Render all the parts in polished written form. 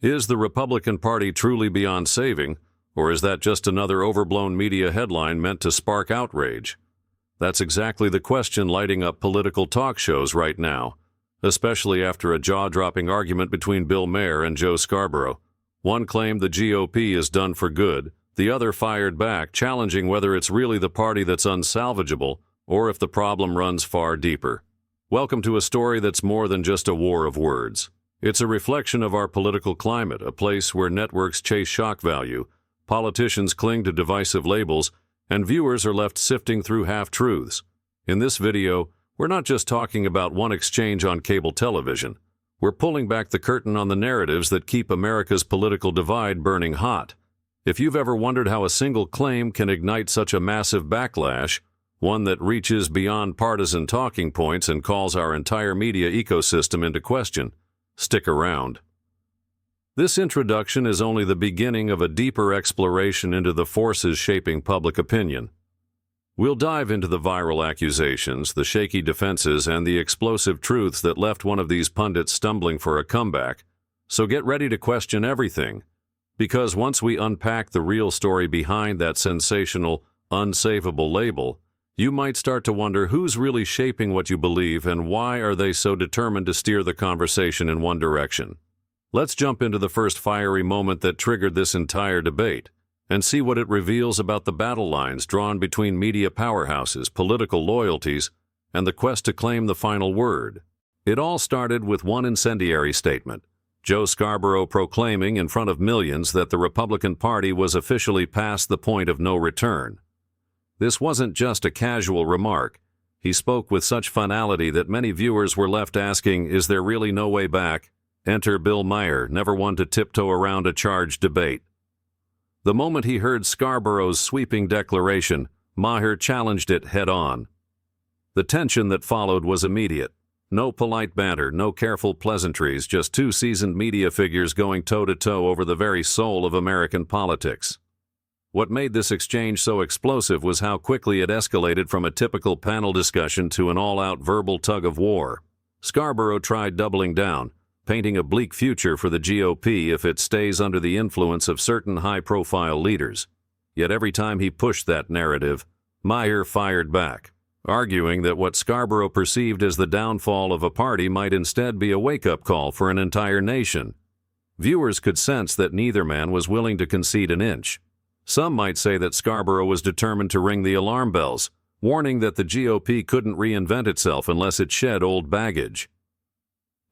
Is the Republican Party truly beyond saving, or is that just another overblown media headline meant to spark outrage? That's exactly the question lighting up political talk shows right now, especially after a jaw-dropping argument between Bill Maher and Joe Scarborough. One claimed the GOP is done for good, the other fired back, challenging whether it's really the party that's unsalvageable or if the problem runs far deeper. Welcome to a story that's more than just a war of words. It's a reflection of our political climate, a place where networks chase shock value, politicians cling to divisive labels, and viewers are left sifting through half-truths. In this video, we're not just talking about one exchange on cable television. We're pulling back the curtain on the narratives that keep America's political divide burning hot. If you've ever wondered how a single claim can ignite such a massive backlash, one that reaches beyond partisan talking points and calls our entire media ecosystem into question, stick around. This introduction is only the beginning of a deeper exploration into the forces shaping public opinion. We'll dive into the viral accusations, the shaky defenses, and the explosive truths that left one of these pundits stumbling for a comeback. So get ready to question everything, because once we unpack the real story behind that sensational, unsavable label, you might start to wonder who's really shaping what you believe and why are they so determined to steer the conversation in one direction. Let's jump into the first fiery moment that triggered this entire debate and see what it reveals about the battle lines drawn between media powerhouses, political loyalties, and the quest to claim the final word. It all started with one incendiary statement, Joe Scarborough proclaiming in front of millions that the Republican Party was officially past the point of no return. This wasn't just a casual remark. He spoke with such finality that many viewers were left asking, is there really no way back? Enter Bill Maher, never one to tiptoe around a charged debate. The moment he heard Scarborough's sweeping declaration, Maher challenged it head-on. The tension that followed was immediate. No polite banter, no careful pleasantries, just two seasoned media figures going toe-to-toe over the very soul of American politics. What made this exchange so explosive was how quickly it escalated from a typical panel discussion to an all-out verbal tug-of-war. Scarborough tried doubling down, painting a bleak future for the GOP if it stays under the influence of certain high-profile leaders. Yet every time he pushed that narrative, Maher fired back, arguing that what Scarborough perceived as the downfall of a party might instead be a wake-up call for an entire nation. Viewers could sense that neither man was willing to concede an inch. Some might say that Scarborough was determined to ring the alarm bells, warning that the GOP couldn't reinvent itself unless it shed old baggage.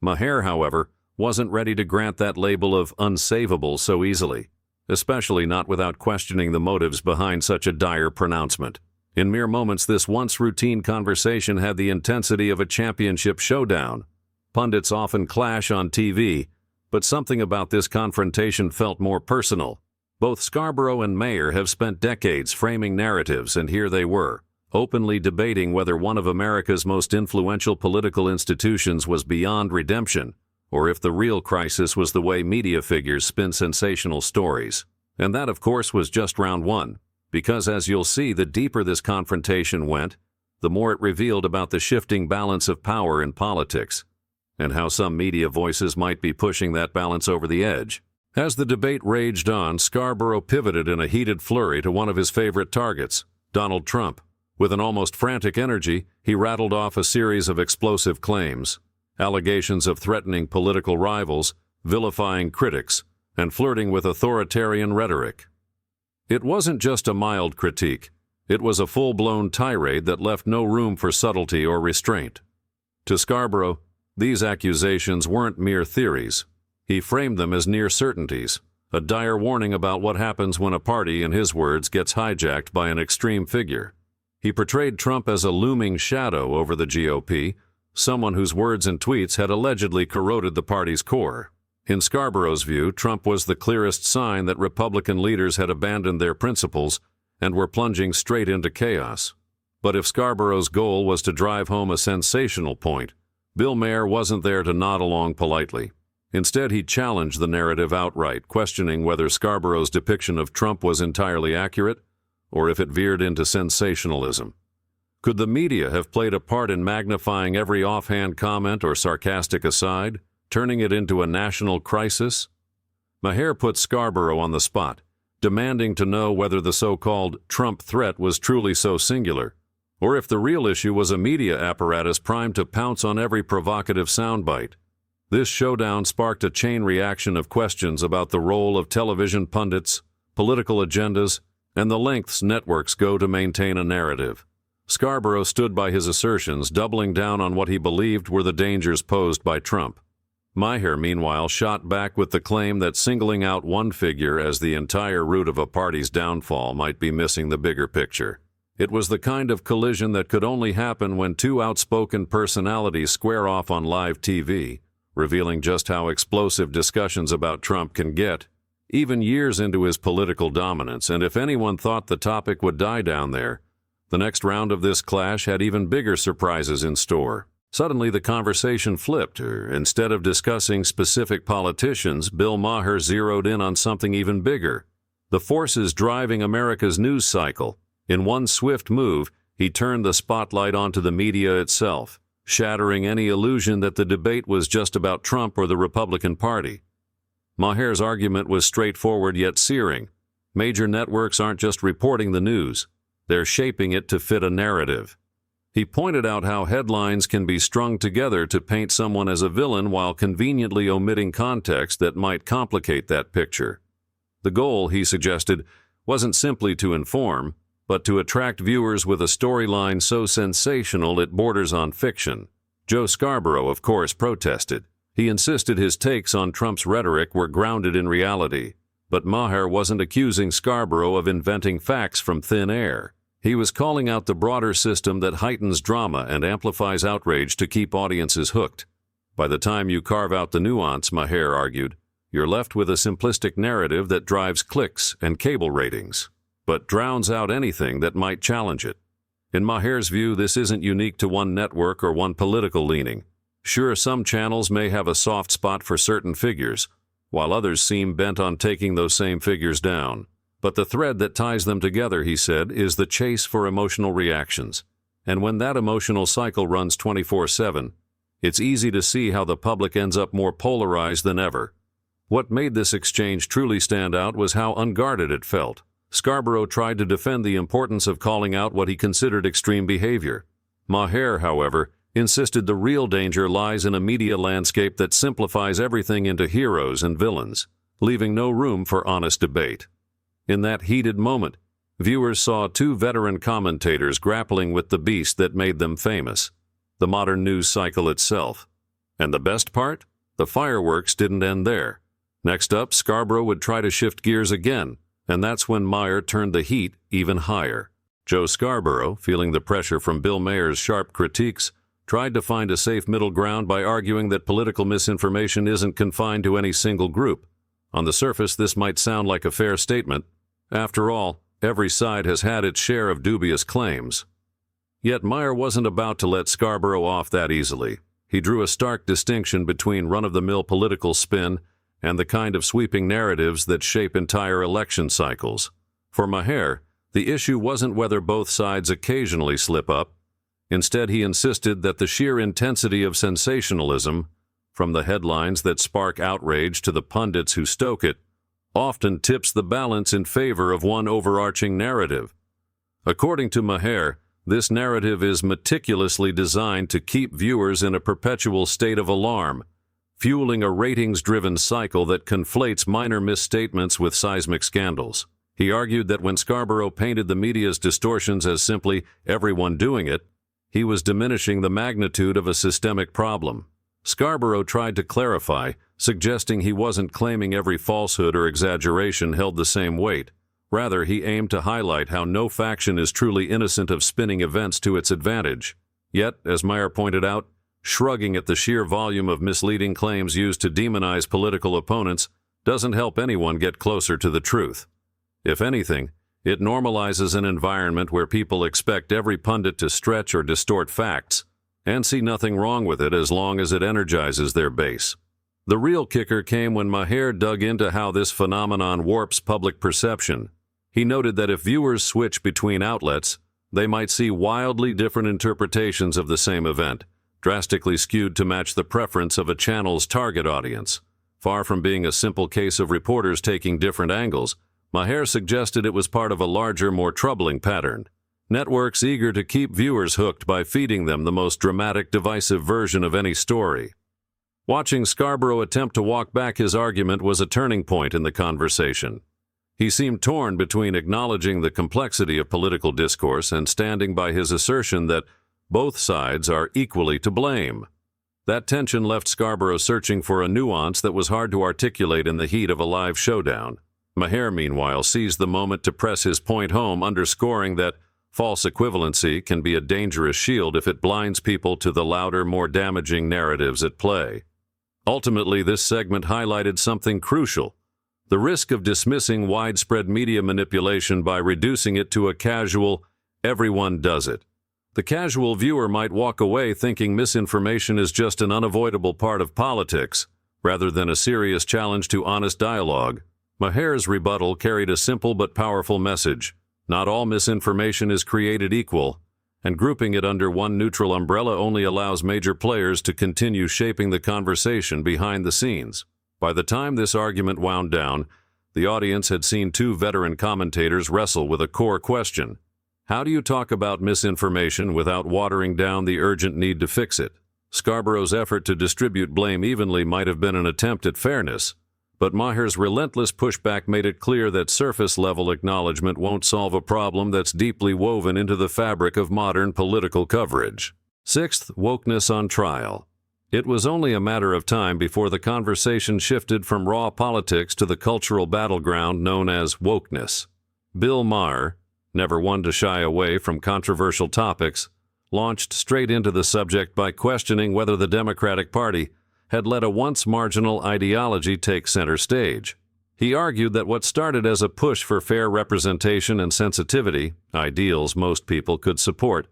Maher, however, wasn't ready to grant that label of unsavable so easily, especially not without questioning the motives behind such a dire pronouncement. In mere moments, this once routine conversation had the intensity of a championship showdown. Pundits often clash on TV, but something about this confrontation felt more personal. Both Scarborough and Maher have spent decades framing narratives, and here they were, openly debating whether one of America's most influential political institutions was beyond redemption, or if the real crisis was the way media figures spin sensational stories. And that, of course, was just round one, because as you'll see, the deeper this confrontation went, the more it revealed about the shifting balance of power in politics, and how some media voices might be pushing that balance over the edge. As the debate raged on, Scarborough pivoted in a heated flurry to one of his favorite targets, Donald Trump. With an almost frantic energy, he rattled off a series of explosive claims, allegations of threatening political rivals, vilifying critics, and flirting with authoritarian rhetoric. It wasn't just a mild critique. It was a full-blown tirade that left no room for subtlety or restraint. To Scarborough, these accusations weren't mere theories. He framed them as near certainties, a dire warning about what happens when a party, in his words, gets hijacked by an extreme figure. He portrayed Trump as a looming shadow over the GOP, someone whose words and tweets had allegedly corroded the party's core. In Scarborough's view, Trump was the clearest sign that Republican leaders had abandoned their principles and were plunging straight into chaos. But if Scarborough's goal was to drive home a sensational point, Bill Maher wasn't there to nod along politely. Instead, he challenged the narrative outright, questioning whether Scarborough's depiction of Trump was entirely accurate or if it veered into sensationalism. Could the media have played a part in magnifying every offhand comment or sarcastic aside, turning it into a national crisis? Maher put Scarborough on the spot, demanding to know whether the so-called Trump threat was truly so singular, or if the real issue was a media apparatus primed to pounce on every provocative soundbite. This showdown sparked a chain reaction of questions about the role of television pundits, political agendas, and the lengths networks go to maintain a narrative. Scarborough stood by his assertions, doubling down on what he believed were the dangers posed by Trump. Maher, meanwhile, shot back with the claim that singling out one figure as the entire root of a party's downfall might be missing the bigger picture. It was the kind of collision that could only happen when two outspoken personalities square off on live TV, revealing just how explosive discussions about Trump can get, even years into his political dominance. And if anyone thought the topic would die down there, the next round of this clash had even bigger surprises in store. Suddenly, the conversation flipped. Instead of discussing specific politicians, Bill Maher zeroed in on something even bigger: the forces driving America's news cycle. In one swift move, he turned the spotlight onto the media itself, shattering any illusion that the debate was just about Trump or the Republican Party. Maher's argument was straightforward yet searing. Major networks aren't just reporting the news, they're shaping it to fit a narrative. He pointed out how headlines can be strung together to paint someone as a villain while conveniently omitting context that might complicate that picture. The goal, he suggested, wasn't simply to inform, but to attract viewers with a storyline so sensational it borders on fiction. Joe Scarborough, of course, protested. He insisted his takes on Trump's rhetoric were grounded in reality. But Maher wasn't accusing Scarborough of inventing facts from thin air. He was calling out the broader system that heightens drama and amplifies outrage to keep audiences hooked. By the time you carve out the nuance, Maher argued, you're left with a simplistic narrative that drives clicks and cable ratings, but drowns out anything that might challenge it. In Maher's view, this isn't unique to one network or one political leaning. Sure, some channels may have a soft spot for certain figures, while others seem bent on taking those same figures down. But the thread that ties them together, he said, is the chase for emotional reactions. And when that emotional cycle runs 24/7, it's easy to see how the public ends up more polarized than ever. What made this exchange truly stand out was how unguarded it felt. Scarborough tried to defend the importance of calling out what he considered extreme behavior. Maher, however, insisted the real danger lies in a media landscape that simplifies everything into heroes and villains, leaving no room for honest debate. In that heated moment, viewers saw two veteran commentators grappling with the beast that made them famous, the modern news cycle itself. And the best part? The fireworks didn't end there. Next up, Scarborough would try to shift gears again, and that's when Maher turned the heat even higher. Joe Scarborough, feeling the pressure from Bill Maher's sharp critiques, tried to find a safe middle ground by arguing that political misinformation isn't confined to any single group. On the surface, this might sound like a fair statement. After all, every side has had its share of dubious claims. Yet Maher wasn't about to let Scarborough off that easily. He drew a stark distinction between run-of-the-mill political spin and the kind of sweeping narratives that shape entire election cycles. For Maher, the issue wasn't whether both sides occasionally slip up. Instead, he insisted that the sheer intensity of sensationalism, from the headlines that spark outrage to the pundits who stoke it, often tips the balance in favor of one overarching narrative. According to Maher, this narrative is meticulously designed to keep viewers in a perpetual state of alarm, fueling a ratings-driven cycle that conflates minor misstatements with seismic scandals. He argued that when Scarborough painted the media's distortions as simply everyone doing it, he was diminishing the magnitude of a systemic problem. Scarborough tried to clarify, suggesting he wasn't claiming every falsehood or exaggeration held the same weight. Rather, he aimed to highlight how no faction is truly innocent of spinning events to its advantage. Yet, as Maher pointed out, shrugging at the sheer volume of misleading claims used to demonize political opponents doesn't help anyone get closer to the truth. If anything, it normalizes an environment where people expect every pundit to stretch or distort facts, and see nothing wrong with it as long as it energizes their base. The real kicker came when Maher dug into how this phenomenon warps public perception. He noted that if viewers switch between outlets, they might see wildly different interpretations of the same event, drastically skewed to match the preference of a channel's target audience. Far from being a simple case of reporters taking different angles, Maher suggested it was part of a larger, more troubling pattern. Networks eager to keep viewers hooked by feeding them the most dramatic, divisive version of any story. Watching Scarborough attempt to walk back his argument was a turning point in the conversation. He seemed torn between acknowledging the complexity of political discourse and standing by his assertion that both sides are equally to blame. That tension left Scarborough searching for a nuance that was hard to articulate in the heat of a live showdown. Maher, meanwhile, seized the moment to press his point home, underscoring that false equivalency can be a dangerous shield if it blinds people to the louder, more damaging narratives at play. Ultimately, this segment highlighted something crucial: the risk of dismissing widespread media manipulation by reducing it to a casual, everyone does it. The casual viewer might walk away thinking misinformation is just an unavoidable part of politics, rather than a serious challenge to honest dialogue. Maher's rebuttal carried a simple but powerful message: not all misinformation is created equal, and grouping it under one neutral umbrella only allows major players to continue shaping the conversation behind the scenes. By the time this argument wound down, the audience had seen two veteran commentators wrestle with a core question: how do you talk about misinformation without watering down the urgent need to fix it? Scarborough's effort to distribute blame evenly might have been an attempt at fairness, but Maher's relentless pushback made it clear that surface-level acknowledgement won't solve a problem that's deeply woven into the fabric of modern political coverage. Sixth, wokeness on trial. It was only a matter of time before the conversation shifted from raw politics to the cultural battleground known as wokeness. Bill Maher, never one to shy away from controversial topics, launched straight into the subject by questioning whether the Democratic Party had let a once marginal ideology take center stage. He argued that what started as a push for fair representation and sensitivity, ideals most people could support,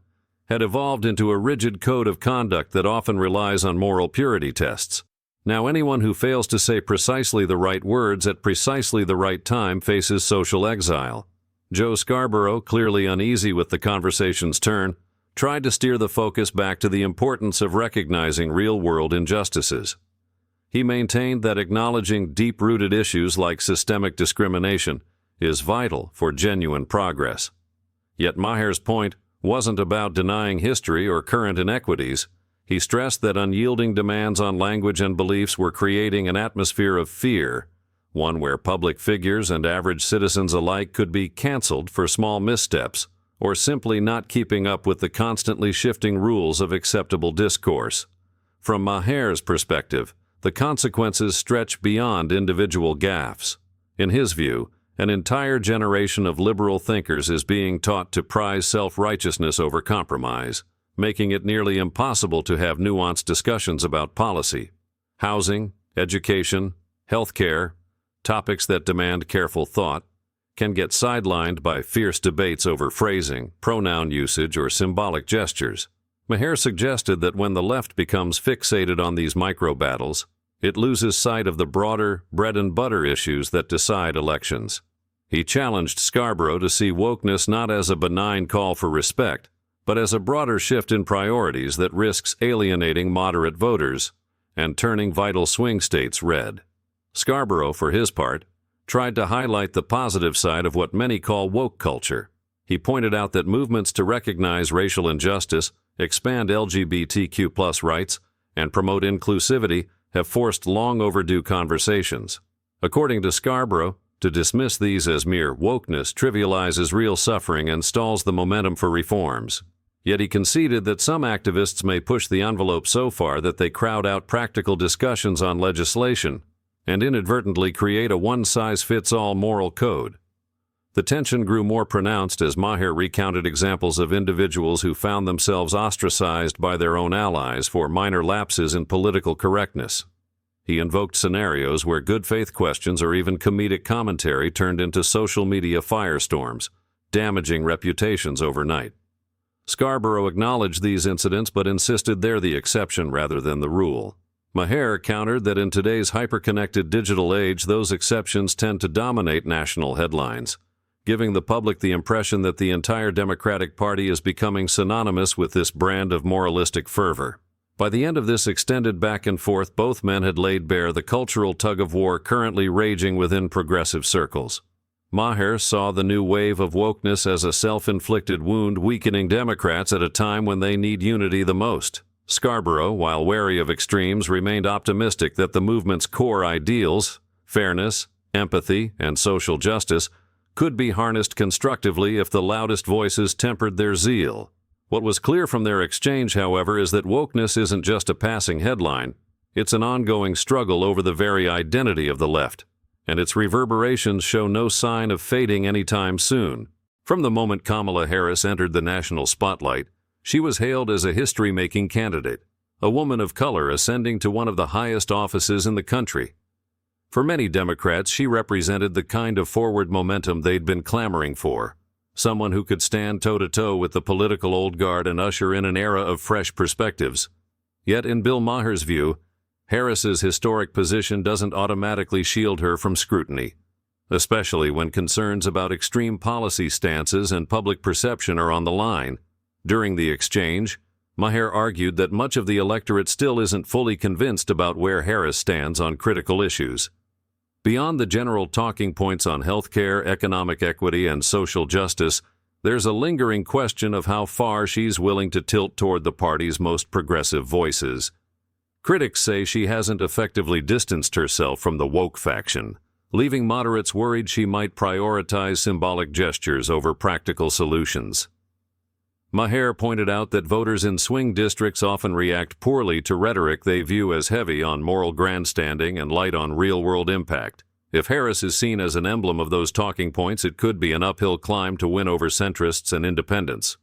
had evolved into a rigid code of conduct that often relies on moral purity tests. Now anyone who fails to say precisely the right words at precisely the right time faces social exile. Joe Scarborough, clearly uneasy with the conversation's turn, tried to steer the focus back to the importance of recognizing real-world injustices. He maintained that acknowledging deep-rooted issues like systemic discrimination is vital for genuine progress. Yet Maher's point wasn't about denying history or current inequities. He stressed that unyielding demands on language and beliefs were creating an atmosphere of fear, one where public figures and average citizens alike could be canceled for small missteps, or simply not keeping up with the constantly shifting rules of acceptable discourse. From Maher's perspective, the consequences stretch beyond individual gaffes. In his view, an entire generation of liberal thinkers is being taught to prize self-righteousness over compromise, making it nearly impossible to have nuanced discussions about policy, housing, education, healthcare, topics that demand careful thought, can get sidelined by fierce debates over phrasing, pronoun usage, or symbolic gestures. Maher suggested that when the left becomes fixated on these micro-battles, it loses sight of the broader, bread-and-butter issues that decide elections. He challenged Scarborough to see wokeness not as a benign call for respect, but as a broader shift in priorities that risks alienating moderate voters and turning vital swing states red. Scarborough, for his part, tried to highlight the positive side of what many call woke culture. He pointed out that movements to recognize racial injustice, expand LGBTQ+ rights, and promote inclusivity have forced long overdue conversations. According to Scarborough, to dismiss these as mere wokeness trivializes real suffering and stalls the momentum for reforms. Yet he conceded that some activists may push the envelope so far that they crowd out practical discussions on legislation and inadvertently create a one-size-fits-all moral code. The tension grew more pronounced as Maher recounted examples of individuals who found themselves ostracized by their own allies for minor lapses in political correctness. He invoked scenarios where good faith questions or even comedic commentary turned into social media firestorms, damaging reputations overnight. Scarborough acknowledged these incidents but insisted they're the exception rather than the rule. Maher countered that in today's hyper-connected digital age, those exceptions tend to dominate national headlines, giving the public the impression that the entire Democratic Party is becoming synonymous with this brand of moralistic fervor. By the end of this extended back and forth, both men had laid bare the cultural tug-of-war currently raging within progressive circles. Maher saw the new wave of wokeness as a self-inflicted wound weakening Democrats at a time when they need unity the most. Scarborough, while wary of extremes, remained optimistic that the movement's core ideals, fairness, empathy, and social justice, could be harnessed constructively if the loudest voices tempered their zeal. What was clear from their exchange, however, is that wokeness isn't just a passing headline. It's an ongoing struggle over the very identity of the left, and its reverberations show no sign of fading anytime soon. From the moment Kamala Harris entered the national spotlight, she was hailed as a history-making candidate, a woman of color ascending to one of the highest offices in the country. For many Democrats, she represented the kind of forward momentum they'd been clamoring for, someone who could stand toe-to-toe with the political old guard and usher in an era of fresh perspectives. Yet in Bill Maher's view, Harris's historic position doesn't automatically shield her from scrutiny, especially when concerns about extreme policy stances and public perception are on the line. During the exchange, Maher argued that much of the electorate still isn't fully convinced about where Harris stands on critical issues. Beyond the general talking points on healthcare, economic equity, and social justice, there's a lingering question of how far she's willing to tilt toward the party's most progressive voices. Critics say she hasn't effectively distanced herself from the woke faction, leaving moderates worried she might prioritize symbolic gestures over practical solutions. Maher pointed out that voters in swing districts often react poorly to rhetoric they view as heavy on moral grandstanding and light on real-world impact. If Harris is seen as an emblem of those talking points, it could be an uphill climb to win over centrists and independents.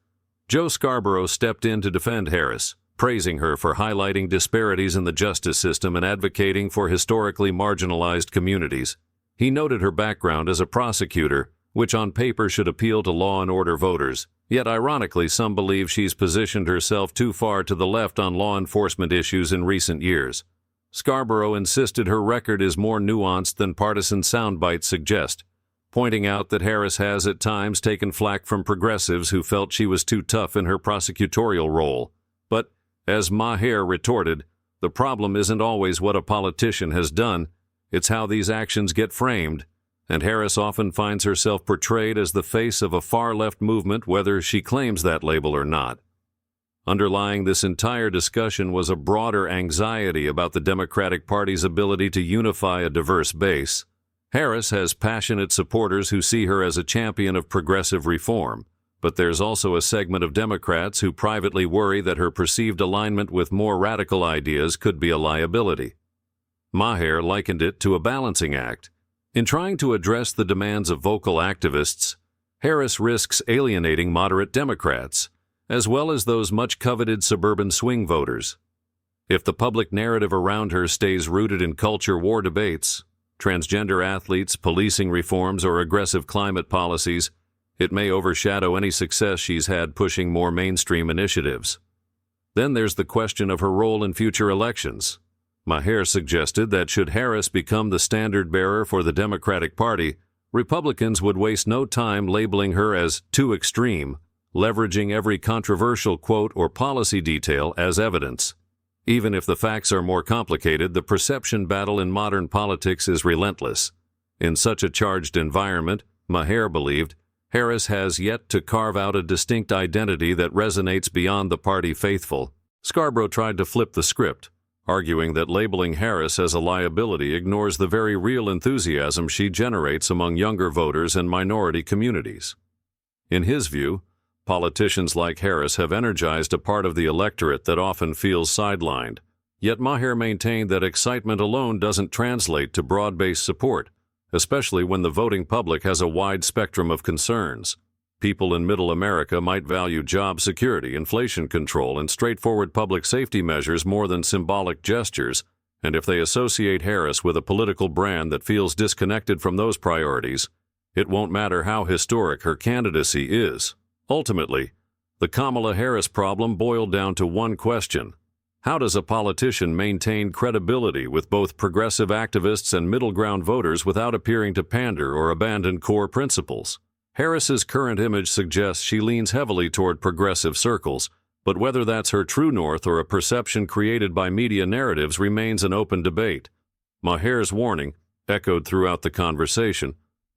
Joe Scarborough stepped in to defend Harris, praising her for highlighting disparities in the justice system and advocating for historically marginalized communities. He noted her background as a prosecutor, which on paper should appeal to law and order voters. Yet ironically, some believe she's positioned herself too far to the left on law enforcement issues in recent years. Scarborough insisted her record is more nuanced than partisan soundbites suggest, pointing out that Harris has at times taken flack from progressives who felt she was too tough in her prosecutorial role. But, as Maher retorted, the problem isn't always what a politician has done, it's how these actions get framed. And Harris often finds herself portrayed as the face of a far-left movement, whether she claims that label or not. Underlying this entire discussion was a broader anxiety about the Democratic Party's ability to unify a diverse base. Harris has passionate supporters who see her as a champion of progressive reform, but there's also a segment of Democrats who privately worry that her perceived alignment with more radical ideas could be a liability. Maher likened it to a balancing act. In trying to address the demands of vocal activists, Harris risks alienating moderate Democrats, as well as those much-coveted suburban swing voters. If the public narrative around her stays rooted in culture war debates, transgender athletes, policing reforms, or aggressive climate policies, it may overshadow any success she's had pushing more mainstream initiatives. Then there's the question of her role in future elections. Maher suggested that should Harris become the standard-bearer for the Democratic Party, Republicans would waste no time labeling her as too extreme, leveraging every controversial quote or policy detail as evidence. Even if the facts are more complicated, the perception battle in modern politics is relentless. In such a charged environment, Maher believed, Harris has yet to carve out a distinct identity that resonates beyond the party faithful. Scarborough tried to flip the script, arguing that labeling Harris as a liability ignores the very real enthusiasm she generates among younger voters and minority communities. In his view, politicians like Harris have energized a part of the electorate that often feels sidelined. Yet Maher maintained that excitement alone doesn't translate to broad-based support, especially when the voting public has a wide spectrum of concerns. People in Middle America might value job security, inflation control, and straightforward public safety measures more than symbolic gestures, and if they associate Harris with a political brand that feels disconnected from those priorities, it won't matter how historic her candidacy is. Ultimately, the Kamala Harris problem boiled down to one question: how does a politician maintain credibility with both progressive activists and middle-ground voters without appearing to pander or abandon core principles? Harris's current image suggests she leans heavily toward progressive circles, But whether that's her true north or a perception created by media narratives remains an open debate. Maher's warning, echoed throughout the conversation,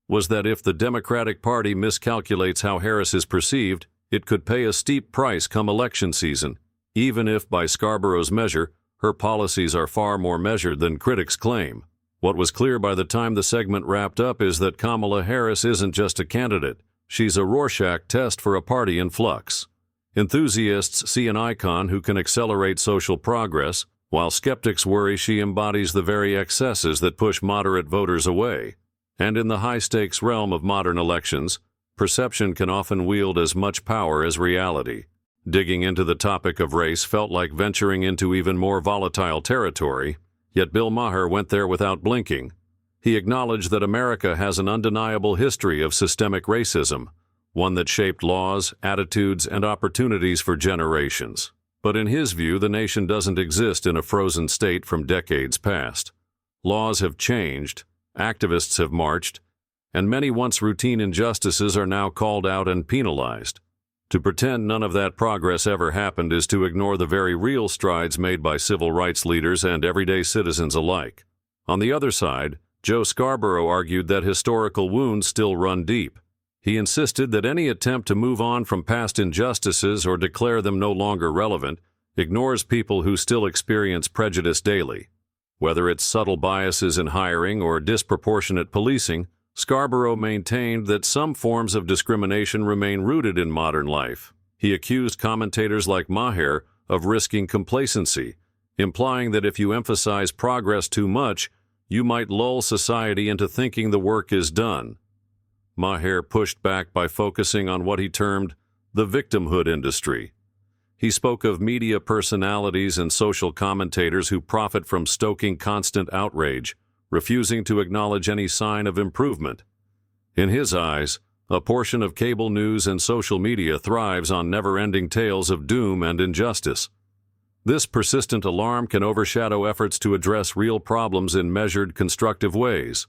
was that if the Democratic Party miscalculates how Harris is perceived, it could pay a steep price come election season, even if, by Scarborough's measure, her policies are far more measured than critics claim. What was clear by the time the segment wrapped up is that Kamala Harris isn't just a candidate, she's a Rorschach test for a party in flux. Enthusiasts see an icon who can accelerate social progress, while skeptics worry she embodies the very excesses that push moderate voters away. And in the high-stakes realm of modern elections, perception can often wield as much power as reality. Digging into the topic of race felt like venturing into even more volatile territory, yet Bill Maher went there without blinking. He acknowledged that America has an undeniable history of systemic racism, one that shaped laws, attitudes, and opportunities for generations. But in his view, the nation doesn't exist in a frozen state from decades past. Laws have changed, activists have marched, and many once routine injustices are now called out and penalized. To pretend none of that progress ever happened is to ignore the very real strides made by civil rights leaders and everyday citizens alike. On the other side, Joe Scarborough argued that historical wounds still run deep. He insisted that any attempt to move on from past injustices or declare them no longer relevant ignores people who still experience prejudice daily. Whether it's subtle biases in hiring or disproportionate policing, Scarborough maintained that some forms of discrimination remain rooted in modern life. He accused commentators like Maher of risking complacency, implying that if you emphasize progress too much, you might lull society into thinking the work is done. Maher pushed back by focusing on what he termed the victimhood industry. He spoke of media personalities and social commentators who profit from stoking constant outrage, refusing to acknowledge any sign of improvement. In his eyes, a portion of cable news and social media thrives on never-ending tales of doom and injustice. This persistent alarm can overshadow efforts to address real problems in measured, constructive ways.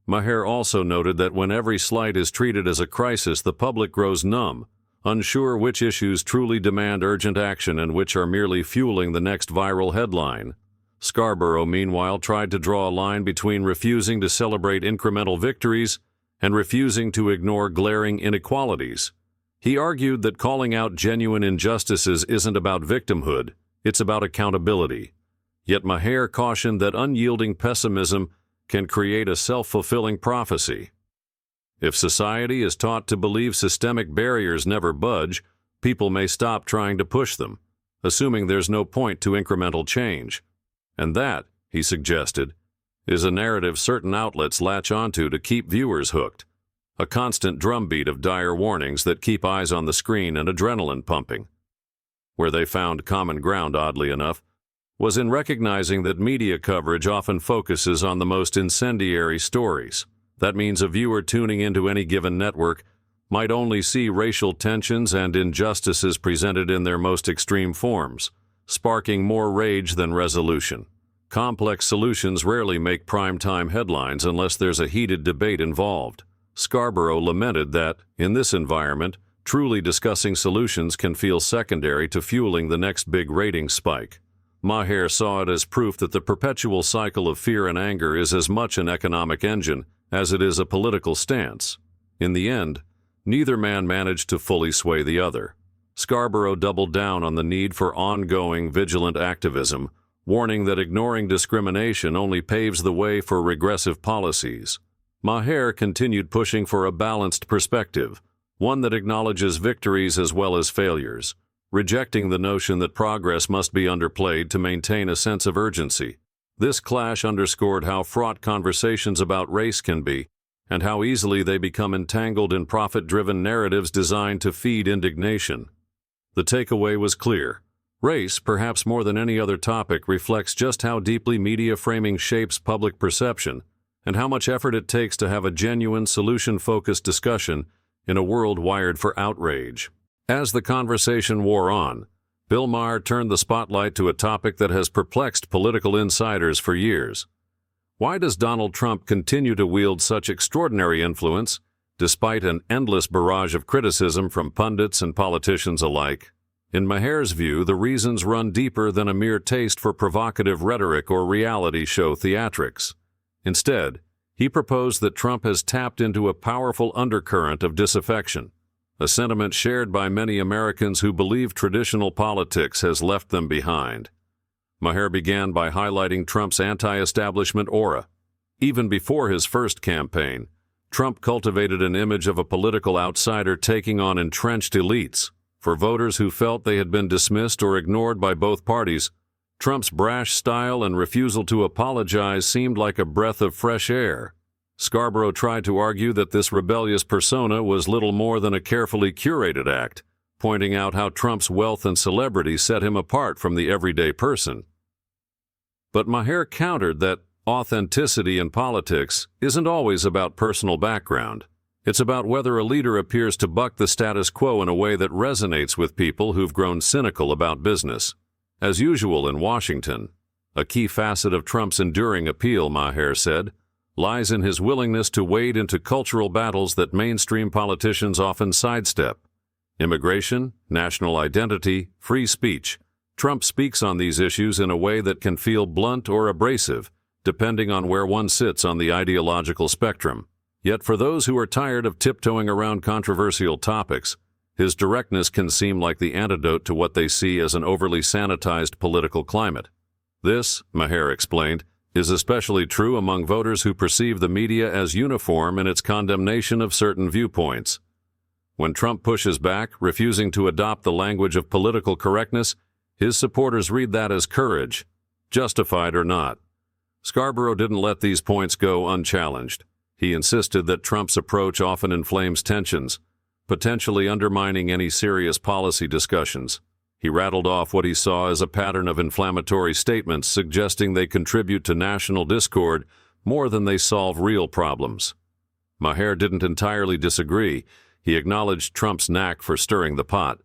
Maher also noted that when every slight is treated as a crisis, the public grows numb, unsure which issues truly demand urgent action and which are merely fueling the next viral headline. Scarborough, meanwhile, tried to draw a line between refusing to celebrate incremental victories and refusing to ignore glaring inequalities. He argued that calling out genuine injustices isn't about victimhood, it's about accountability. Yet Maher cautioned that unyielding pessimism can create a self-fulfilling prophecy. If society is taught to believe systemic barriers never budge, people may stop trying to push them, assuming there's no point to incremental change. And that, he suggested, is a narrative certain outlets latch onto to keep viewers hooked, a constant drumbeat of dire warnings that keep eyes on the screen and adrenaline pumping. Where they found common ground, oddly enough, was in recognizing that media coverage often focuses on the most incendiary stories. That means a viewer tuning into any given network might only see racial tensions and injustices presented in their most extreme forms, sparking more rage than resolution. Complex solutions rarely make primetime headlines unless there's a heated debate involved. Scarborough lamented that, in this environment, truly discussing solutions can feel secondary to fueling the next big ratings spike. Maher saw it as proof that the perpetual cycle of fear and anger is as much an economic engine as it is a political stance. In the end, neither man managed to fully sway the other. Scarborough doubled down on the need for ongoing, vigilant activism, warning that ignoring discrimination only paves the way for regressive policies. Maher continued pushing for a balanced perspective, one that acknowledges victories as well as failures, rejecting the notion that progress must be underplayed to maintain a sense of urgency. This clash underscored how fraught conversations about race can be, and how easily they become entangled in profit-driven narratives designed to feed indignation. The takeaway was clear. Race, perhaps more than any other topic, reflects just how deeply media framing shapes public perception, and how much effort it takes to have a genuine, solution-focused discussion in a world wired for outrage. As the conversation wore on, Bill Maher turned the spotlight to a topic that has perplexed political insiders for years. Why does Donald Trump continue to wield such extraordinary influence, despite an endless barrage of criticism from pundits and politicians alike? In Maher's view, the reasons run deeper than a mere taste for provocative rhetoric or reality show theatrics. Instead, he proposed that Trump has tapped into a powerful undercurrent of disaffection, a sentiment shared by many Americans who believe traditional politics has left them behind. Maher began by highlighting Trump's anti-establishment aura. Even before his first campaign, Trump cultivated an image of a political outsider taking on entrenched elites. For voters who felt they had been dismissed or ignored by both parties, Trump's brash style and refusal to apologize seemed like a breath of fresh air. Scarborough tried to argue that this rebellious persona was little more than a carefully curated act, pointing out how Trump's wealth and celebrity set him apart from the everyday person. But Maher countered that authenticity in politics isn't always about personal background. It's about whether a leader appears to buck the status quo in a way that resonates with people who've grown cynical about business. As usual in Washington, a key facet of Trump's enduring appeal, Maher said, lies in his willingness to wade into cultural battles that mainstream politicians often sidestep. Immigration, national identity, free speech. Trump speaks on these issues in a way that can feel blunt or abrasive, depending on where one sits on the ideological spectrum. Yet for those who are tired of tiptoeing around controversial topics, his directness can seem like the antidote to what they see as an overly sanitized political climate. This, Maher explained, is especially true among voters who perceive the media as uniform in its condemnation of certain viewpoints. When Trump pushes back, refusing to adopt the language of political correctness, his supporters read that as courage, justified or not. Scarborough didn't let these points go unchallenged. He insisted that Trump's approach often inflames tensions, potentially undermining any serious policy discussions. He rattled off what he saw as a pattern of inflammatory statements suggesting they contribute to national discord more than they solve real problems. Maher didn't entirely disagree. He acknowledged Trump's knack for stirring the pot,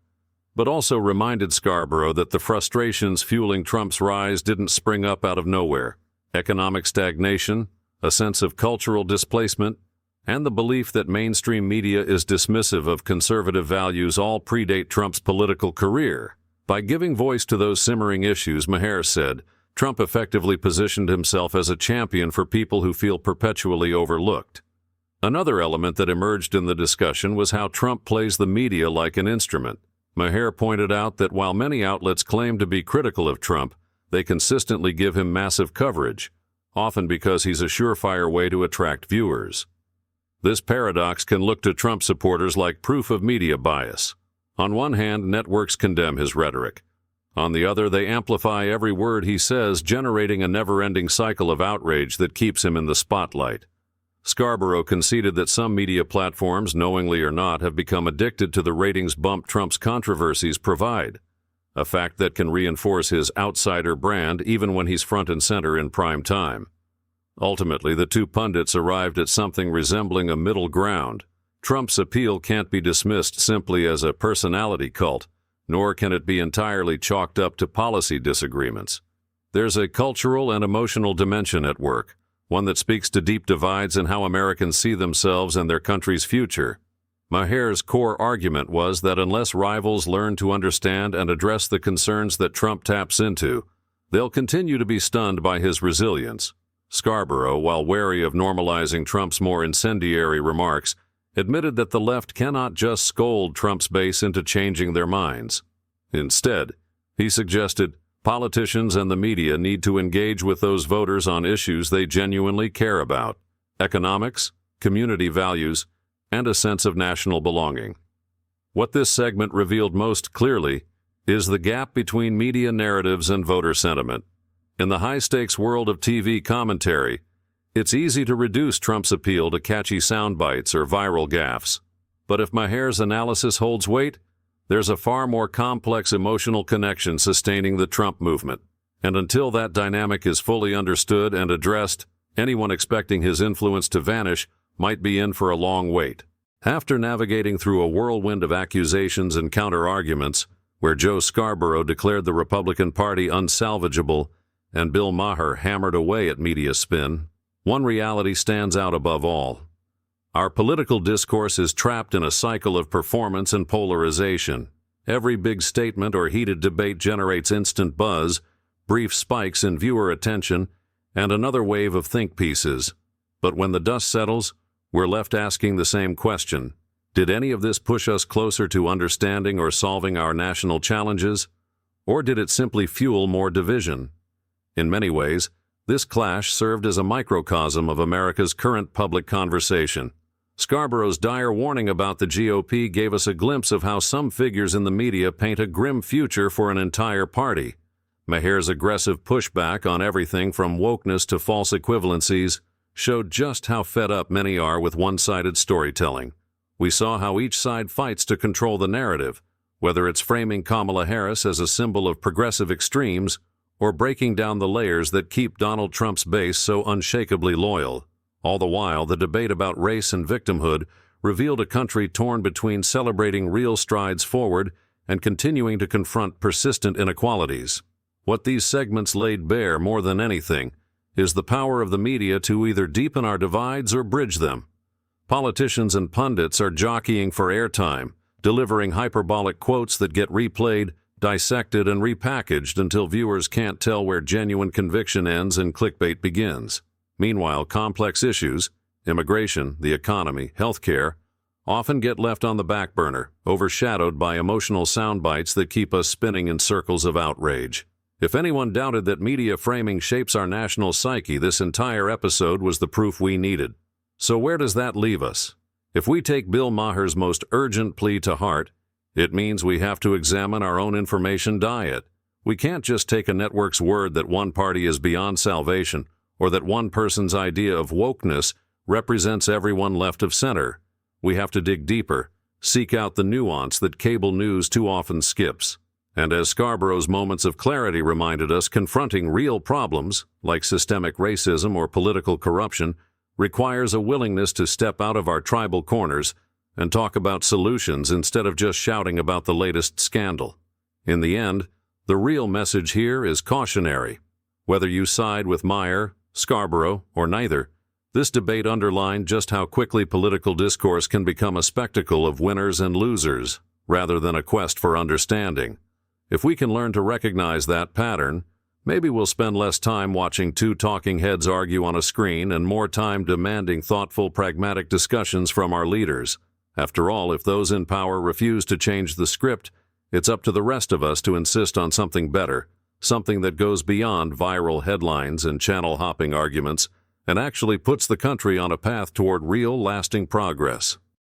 but also reminded Scarborough that the frustrations fueling Trump's rise didn't spring up out of nowhere. Economic stagnation, a sense of cultural displacement, and the belief that mainstream media is dismissive of conservative values all predate Trump's political career. By giving voice to those simmering issues, Maher said, Trump effectively positioned himself as a champion for people who feel perpetually overlooked. Another element that emerged in the discussion was how Trump plays the media like an instrument. Maher pointed out that while many outlets claim to be critical of Trump, they consistently give him massive coverage, often because he's a surefire way to attract viewers. This paradox can look to Trump supporters like proof of media bias. On one hand, networks condemn his rhetoric. On the other, they amplify every word he says, generating a never-ending cycle of outrage that keeps him in the spotlight. Scarborough conceded that some media platforms, knowingly or not, have become addicted to the ratings bump Trump's controversies provide, a fact that can reinforce his outsider brand even when he's front and center in prime time. Ultimately, the two pundits arrived at something resembling a middle ground. Trump's appeal can't be dismissed simply as a personality cult, nor can it be entirely chalked up to policy disagreements. There's a cultural and emotional dimension at work, one that speaks to deep divides in how Americans see themselves and their country's future. Maher's core argument was that unless rivals learn to understand and address the concerns that Trump taps into, they'll continue to be stunned by his resilience. Scarborough, while wary of normalizing Trump's more incendiary remarks, admitted that the left cannot just scold Trump's base into changing their minds. Instead, he suggested politicians and the media need to engage with those voters on issues they genuinely care about: economics, community values, and a sense of national belonging. What this segment revealed most clearly is the gap between media narratives and voter sentiment. In the high-stakes world of TV commentary, it's easy to reduce Trump's appeal to catchy sound bites or viral gaffes. But if Maher's analysis holds weight, there's a far more complex emotional connection sustaining the Trump movement. And until that dynamic is fully understood and addressed, anyone expecting his influence to vanish might be in for a long wait. After navigating through a whirlwind of accusations and counter-arguments, where Joe Scarborough declared the Republican Party unsalvageable and Bill Maher hammered away at media spin, one reality stands out above all. Our political discourse is trapped in a cycle of performance and polarization. Every big statement or heated debate generates instant buzz, brief spikes in viewer attention, and another wave of think pieces. But when the dust settles, we're left asking the same question. Did any of this push us closer to understanding or solving our national challenges? Or did it simply fuel more division? In many ways, this clash served as a microcosm of America's current public conversation. Scarborough's dire warning about the GOP gave us a glimpse of how some figures in the media paint a grim future for an entire party. Maher's aggressive pushback on everything from wokeness to false equivalencies showed just how fed up many are with one-sided storytelling. We saw how each side fights to control the narrative, whether it's framing Kamala Harris as a symbol of progressive extremes or breaking down the layers that keep Donald Trump's base so unshakably loyal. All the while, the debate about race and victimhood revealed a country torn between celebrating real strides forward and continuing to confront persistent inequalities. What these segments laid bare more than anything is the power of the media to either deepen our divides or bridge them. Politicians and pundits are jockeying for airtime, delivering hyperbolic quotes that get replayed, dissected, and repackaged until viewers can't tell where genuine conviction ends and clickbait begins. Meanwhile, complex issues, immigration, the economy, healthcare, often get left on the back burner, overshadowed by emotional sound bites that keep us spinning in circles of outrage. If anyone doubted that media framing shapes our national psyche, this entire episode was the proof we needed. So where does that leave us? If we take Bill Maher's most urgent plea to heart, it means we have to examine our own information diet. We can't just take a network's word that one party is beyond salvation, or that one person's idea of wokeness represents everyone left of center. We have to dig deeper, seek out the nuance that cable news too often skips. And as Scarborough's moments of clarity reminded us, confronting real problems, like systemic racism or political corruption, requires a willingness to step out of our tribal corners and talk about solutions instead of just shouting about the latest scandal. In the end, the real message here is cautionary. Whether you side with Maher, Scarborough, or neither, this debate underlined just how quickly political discourse can become a spectacle of winners and losers, rather than a quest for understanding. If we can learn to recognize that pattern, maybe we'll spend less time watching two talking heads argue on a screen and more time demanding thoughtful, pragmatic discussions from our leaders. After all, if those in power refuse to change the script, it's up to the rest of us to insist on something better, something that goes beyond viral headlines and channel-hopping arguments and actually puts the country on a path toward real, lasting progress.